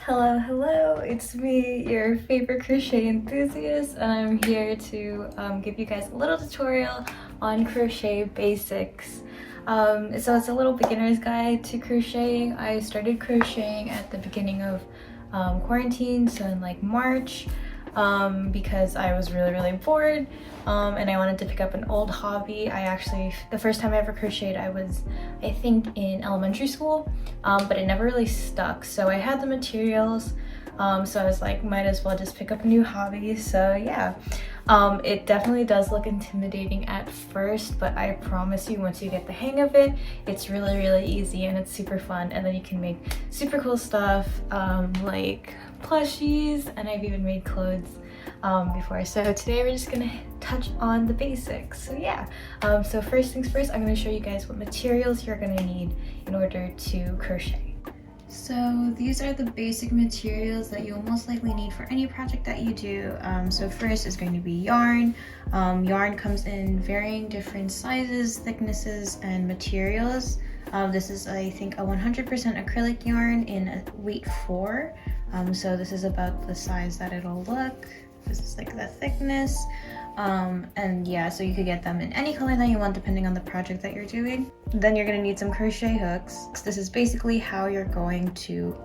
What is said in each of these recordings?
Hello, hello, it's me, your favorite crochet enthusiast, and I'm here to give you guys a little tutorial on crochet basics. So it's a little beginner's guide to crocheting. I started crocheting at the beginning of quarantine, so in like March, because I was really bored and I wanted to pick up an old hobby. The first time I ever crocheted, I was, I think, in elementary school, but it never really stuck. So I had the materials, so I was like, might as well just pick up a new hobby. So yeah, it definitely does look intimidating at first, but I promise you, once you get the hang of it, it's really easy and it's super fun. And then you can make super cool stuff, like plushies, and I've even made clothes before. So today we're just gonna touch on the basics. So yeah, so first things first, I'm gonna show you guys what materials you're gonna need in order to crochet. So these are the basic materials that you'll most likely need for any project that you do. So first is going to be yarn. Yarn comes in varying different sizes, thicknesses, and materials. This is, I think, a 100% acrylic yarn in a weight 4. So this is about the size that it'll look. This is like the thickness. And yeah, so you could get them in any color that you want depending on the project that you're doing. Then you're gonna need some crochet hooks. This is basically how you're going to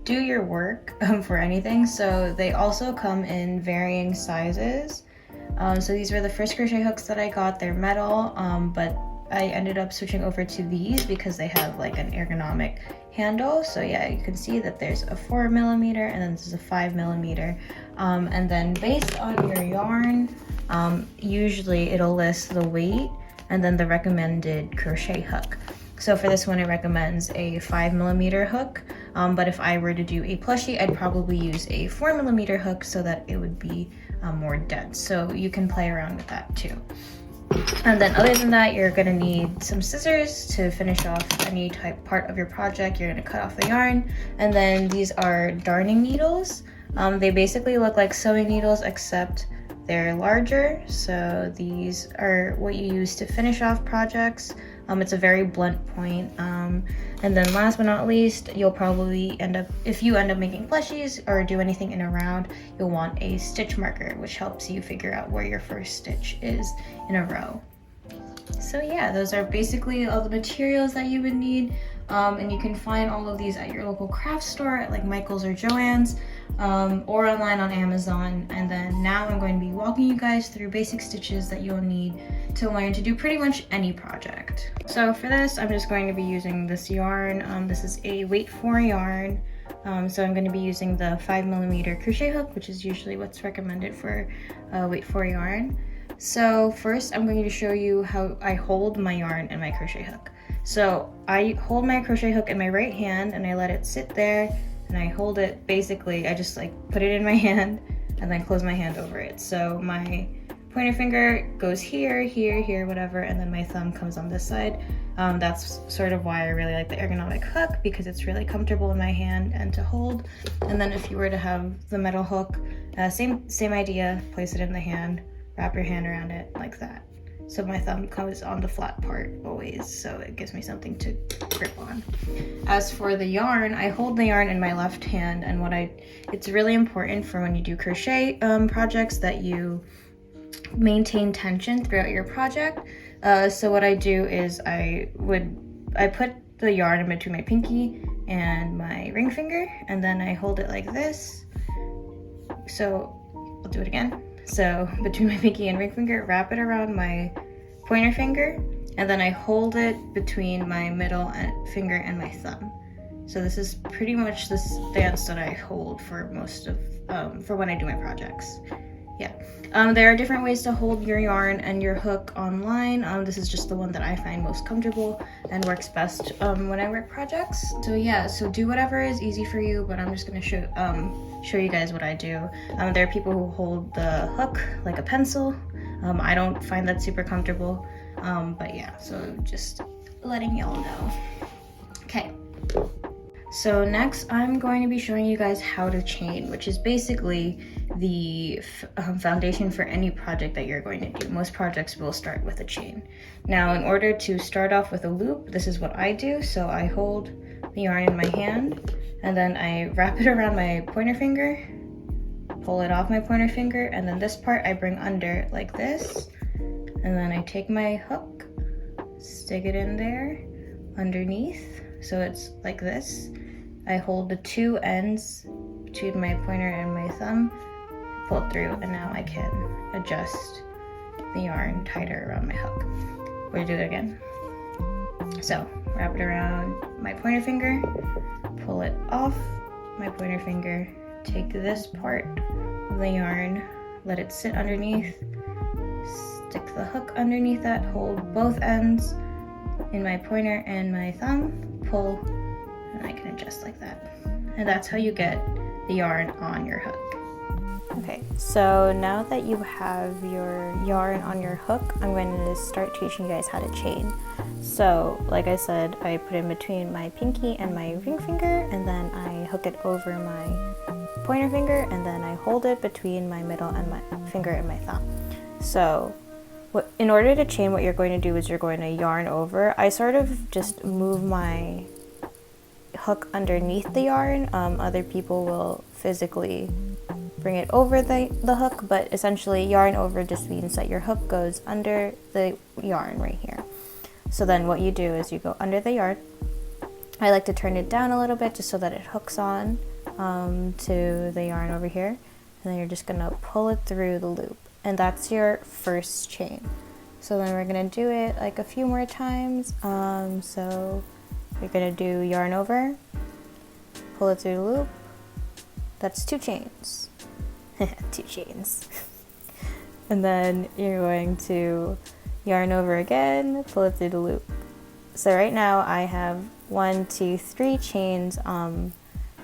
do your work for anything. So they also come in varying sizes. So these were the first crochet hooks that I got. They're metal, but I ended up switching over to these because they have like an ergonomic handle. So yeah, you can see that there's a 4mm and then this is a 5mm. And then based on your yarn, usually it'll list the weight and then the recommended crochet hook. So for this one, it recommends a 5mm hook. But if I were to do a plushie, I'd probably use a 4mm hook so that it would be more dense. So you can play around with that too. And then other than that, you're gonna need some scissors to finish off any part of your project. You're gonna cut off the yarn. And then these are darning needles. They basically look like sewing needles, except they're larger. So these are what you use to finish off projects. It's a very blunt point. And then last but not least, you'll probably if you end up making plushies or do anything in a round, you'll want a stitch marker, which helps you figure out where your first stitch is in a row. So yeah, those are basically all the materials that you would need. And you can find all of these at your local craft store at like Michael's or Joann's, or online on Amazon. And then now I'm going to be walking you guys through basic stitches that you'll need to learn to do pretty much any project. So for this, I'm just going to be using this yarn. This is a weight 4 yarn. So I'm going to be using the 5mm crochet hook, which is usually what's recommended for weight 4 yarn. So first, I'm going to show you how I hold my yarn and my crochet hook. So I hold my crochet hook in my right hand and I let it sit there, and I hold it, basically I just like put it in my hand and then close my hand over it. So my pointer finger goes here, whatever, and then my thumb comes on this side. That's sort of why I really like the ergonomic hook, because it's really comfortable in my hand and to hold. And then if you were to have the metal hook, same idea, place it in the hand, wrap your hand around it like that. So my thumb comes on the flat part always, so it gives me something to grip on. As for the yarn, I hold the yarn in my left hand, and it's really important for when you do crochet projects that you maintain tension throughout your project. So what I do is I put the yarn in between my pinky and my ring finger, and then I hold it like this. So I'll do it again. So between my pinky and ring finger, wrap it around my pointer finger, and then I hold it between my middle finger and my thumb. So this is pretty much the stance that I hold for most of, for when I do my projects. Yeah. There are different ways to hold your yarn and your hook online. This is just the one that I find most comfortable and works best when I work projects. So yeah, so do whatever is easy for you, but I'm just gonna show you guys what I do. There are people who hold the hook like a pencil. I don't find that super comfortable, but yeah, so just letting y'all know. Okay. So next, I'm going to be showing you guys how to chain, which is basically the foundation for any project that you're going to do. Most projects will start with a chain. Now, in order to start off with a loop, this is what I do. So I hold the yarn in my hand, and then I wrap it around my pointer finger, pull it off my pointer finger, and then this part I bring under like this, and then I take my hook, stick it in there underneath, so it's like this. I hold the two ends between my pointer and my thumb, pull it through, and now I can adjust the yarn tighter around my hook. We're gonna do it again. So wrap it around my pointer finger, pull it off my pointer finger, take this part of the yarn, let it sit underneath, stick the hook underneath that, hold both ends in my pointer and my thumb, pull, and I can adjust like that. And that's how you get the yarn on your hook. Okay, so now that you have your yarn on your hook, I'm going to start teaching you guys how to chain. So, like I said, I put it in between my pinky and my ring finger, and then I hook it over my pointer finger, and then I hold it between my middle and my finger and my thumb. So, in order to chain, what you're going to do is you're going to yarn over. I sort of just move my hook underneath the yarn. Other people will physically bring it over the hook, but essentially yarn over just means that your hook goes under the yarn right here. So then what you do is you go under the yarn. I like to turn it down a little bit just so that it hooks on to the yarn over here, and then you're just gonna pull it through the loop, and that's your first chain. So then we're gonna do it like a few more times. So you're gonna do yarn over, pull it through the loop. That's 2 chains. 2 chains. And then you're going to yarn over again, pull it through the loop. So right now I have 1, 2, 3 chains on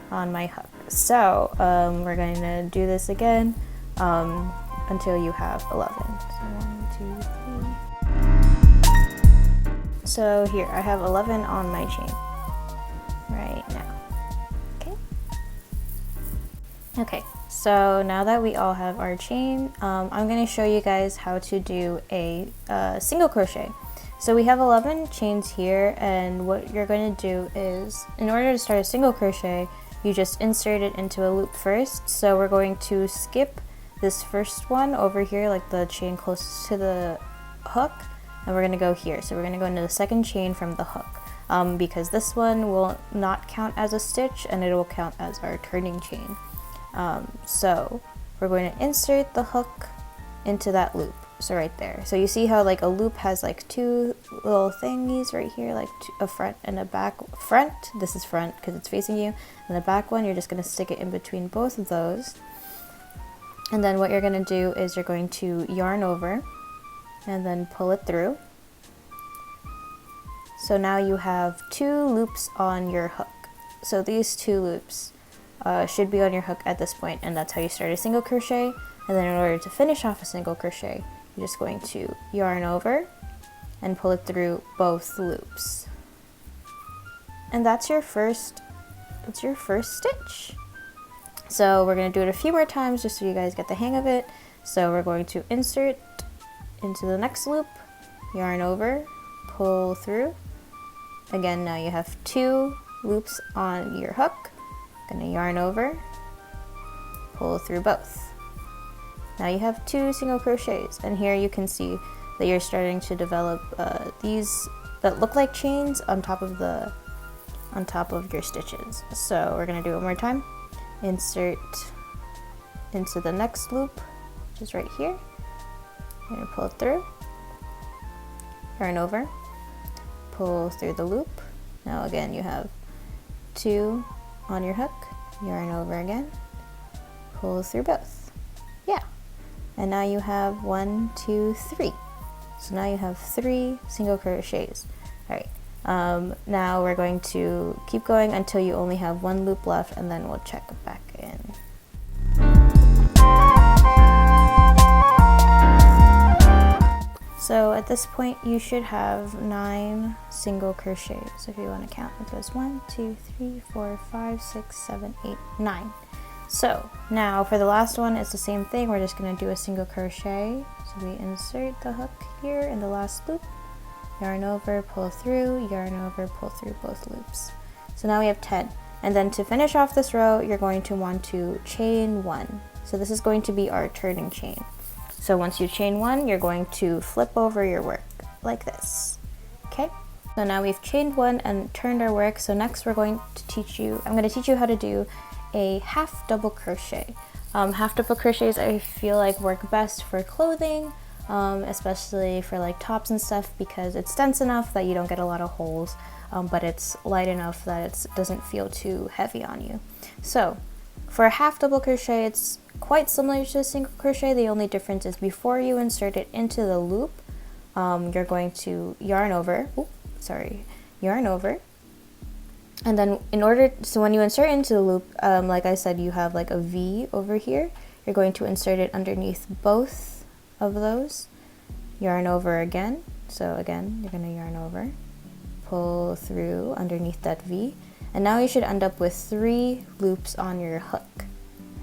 my hook. So we're going to do this again until you have 11. So 1, 2, 3. So here I have 11 on my chain right now. Okay, so now that we all have our chain, I'm going to show you guys how to do a single crochet. So we have 11 chains here, and what you're going to do is, in order to start a single crochet, you just insert it into a loop first. So we're going to skip this first one over here, like the chain closest to the hook, and we're going to go here. So we're going to go into the second chain from the hook, because this one will not count as a stitch, and it will count as our turning chain. So we're going to insert the hook into that loop, so right there. So you see how like a loop has like 2 little thingies right here, like a front and a back. Front, this is front because it's facing you, and the back one, you're just going to stick it in between both of those. And then what you're going to do is you're going to yarn over and then pull it through. So now you have 2 loops on your hook. So these 2 loops should be on your hook at this point, and that's how you start a single crochet. And then in order to finish off a single crochet, you're just going to yarn over and pull it through both loops. And that's your first stitch. So we're going to do it a few more times just so you guys get the hang of it. So we're going to insert into the next loop, yarn over, pull through. Again, now you have 2 loops on your hook. Gonna yarn over, pull through both. Now you have 2 single crochets, and here you can see that you're starting to develop these that look like chains on top of your stitches. So we're gonna do it one more time. Insert into the next loop, which is right here. You're gonna pull it through, yarn over, pull through the loop. Now again, you have 2 on your hook, yarn over again, pull through both. Yeah, and now you have 1, 2, 3. So now you have 3 single crochets. All right, now we're going to keep going until you only have 1 loop left, and then we'll check back in. So at this point you should have 9 single crochets. So if you want to count, it goes 1, 2, 3, 4, 5, 6, 7, 8, 9. So now for the last one, it's the same thing. We're just going to do a single crochet. So we insert the hook here in the last loop, yarn over, pull through, yarn over, pull through both loops. So now we have 10. And then to finish off this row, you're going to want to chain 1. So this is going to be our turning chain. So once you chain 1, you're going to flip over your work like this. Okay? So now we've chained 1 and turned our work. So next I'm going to teach you how to do a half double crochet. Half double crochets I feel like work best for clothing, especially for like tops and stuff, because it's dense enough that you don't get a lot of holes, but it's light enough that it doesn't feel too heavy on you. So for a half double crochet, it's quite similar to a single crochet. The only difference is before you insert it into the loop, you're going to yarn over, and then so when you insert into the loop, like I said, you have like a V over here. You're going to insert it underneath both of those, yarn over again. So again, you're going to yarn over, pull through underneath that V, and now you should end up with 3 loops on your hook,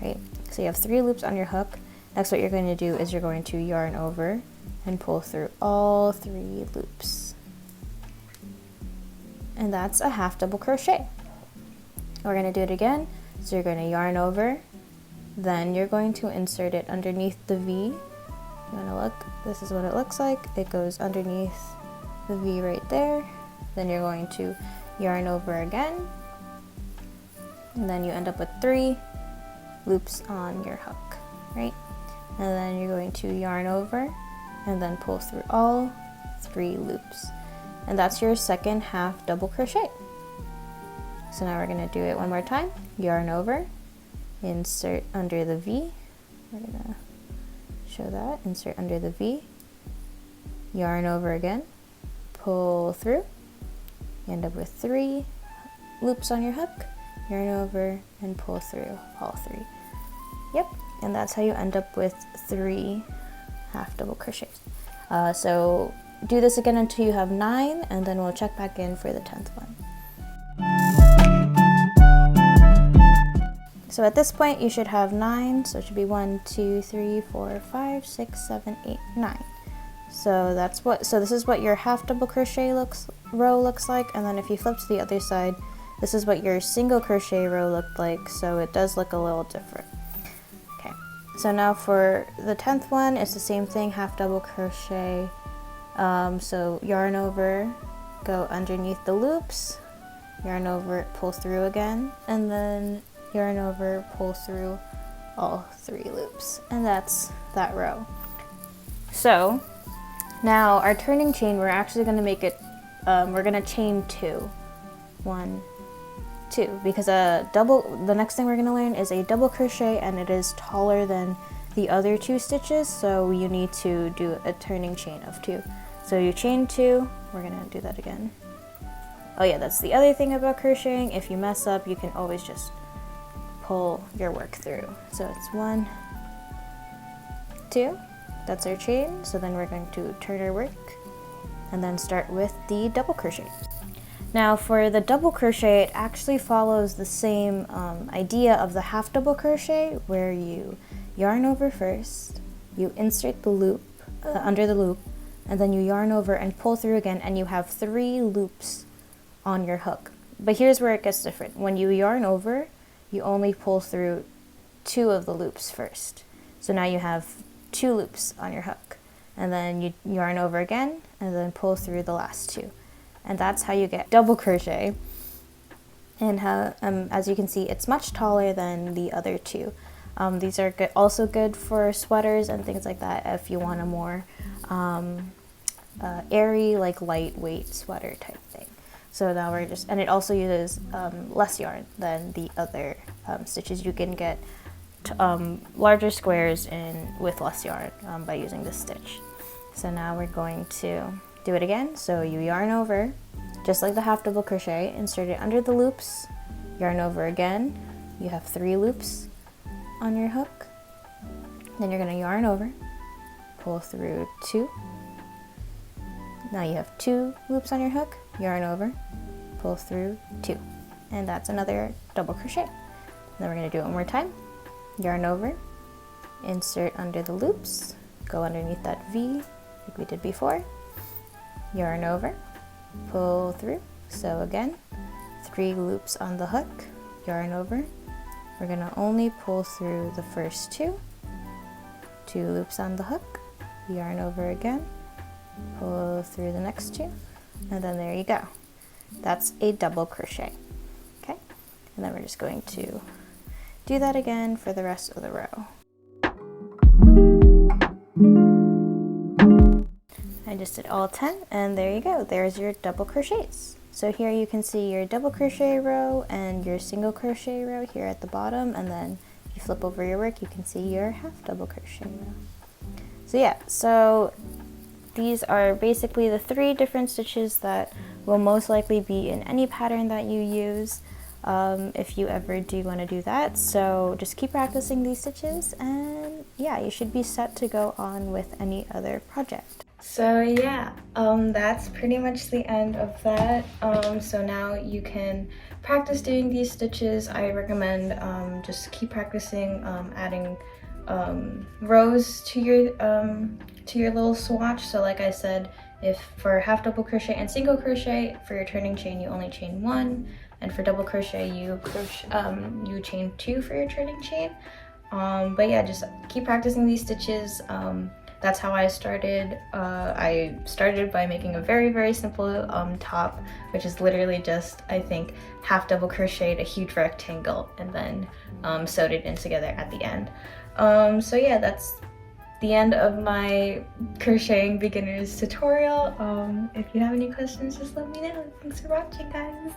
right? So you have 3 loops on your hook. Next, what you're going to do is you're going to yarn over and pull through all 3 loops. And that's a half double crochet. We're going to do it again. So you're going to yarn over, then you're going to insert it underneath the V. You want to look, this is what it looks like. It goes underneath the V right there. Then you're going to yarn over again, and then you end up with 3 loops on your hook, right? And then you're going to yarn over and then pull through all 3 loops. And that's your second half double crochet. So now we're going to do it one more time. Yarn over, insert under the V. We're going to show that. Insert under the V. Yarn over again, pull through. You end up with 3 loops on your hook. Yarn over and pull through all 3. Yep, and that's how you end up with 3 half double crochets. So do this again until you have 9, and then we'll check back in for the 10th one. So at this point you should have 9, so it should be 1, 2, 3, 4, 5, 6, 7, 8, 9. So this is what your half double crochet row looks like, and then if you flip to the other side, this is what your single crochet row looked like, so it does look a little different. Okay, so now for the 10th one, it's the same thing, half double crochet. So yarn over, go underneath the loops, yarn over, pull through again, and then yarn over, pull through all 3 loops, and that's that row. So now our turning chain, we're actually going to make it, we're going to chain 2. 1, 2, because the next thing we're going to learn is a double crochet, and it is taller than the other 2 stitches, so you need to do a turning chain of 2. So you chain 2, we're going to do that again. Oh yeah, that's the other thing about crocheting. If you mess up, you can always just pull your work through. So it's 1, 2, that's our chain. So then we're going to turn our work and then start with the double crochet. Now for the double crochet, it actually follows the same idea of the half double crochet, where you yarn over first, you insert the loop under the loop, and then you yarn over and pull through again, and you have 3 loops on your hook. But here's where it gets different. When you yarn over, you only pull through 2 of the loops first. So now you have 2 loops on your hook, and then you yarn over again and then pull through the last 2. And that's how you get double crochet. And how, as you can see, it's much taller than the other 2. These are also good for sweaters and things like that if you want a more airy, like lightweight sweater type thing. So now we're just, and it also uses less yarn than the other stitches. You can get larger squares with less yarn by using this stitch. So now we're going to do it again. So you yarn over, just like the half double crochet, insert it under the loops, yarn over again. You have 3 loops on your hook. Then you're going to yarn over, pull through 2. Now you have 2 loops on your hook, yarn over, pull through 2. And that's another double crochet. Then we're going to do it one more time. Yarn over, insert under the loops, go underneath that V like we did before, yarn over, pull through. So again, 3 loops on the hook, yarn over. We're gonna only pull through the first 2 loops on the hook, yarn over again, pull through the next 2, and then there you go. That's a double crochet. Okay, and then we're just going to do that again for the rest of the row. I just did all 10, and there you go. There's your double crochets. So here you can see your double crochet row and your single crochet row here at the bottom, and then if you flip over your work, you can see your half double crochet row. So yeah, so these are basically the 3 different stitches that will most likely be in any pattern that you use, if you ever do want to do that. So just keep practicing these stitches, and yeah, you should be set to go on with any other project. So yeah, that's pretty much the end of that. So now you can practice doing these stitches. I recommend just keep practicing adding rows to your little swatch. So like I said, if for half double crochet and single crochet, for your turning chain you only chain 1, and for double crochet you chain 2 for your turning chain. But yeah, just keep practicing these stitches. That's how I started. I started by making a very simple top, which is literally just, I think, half double crocheted a huge rectangle and then sewed it in together at the end. So yeah, that's the end of my crocheting beginners tutorial. If you have any questions, just let me know. Thanks for watching, guys.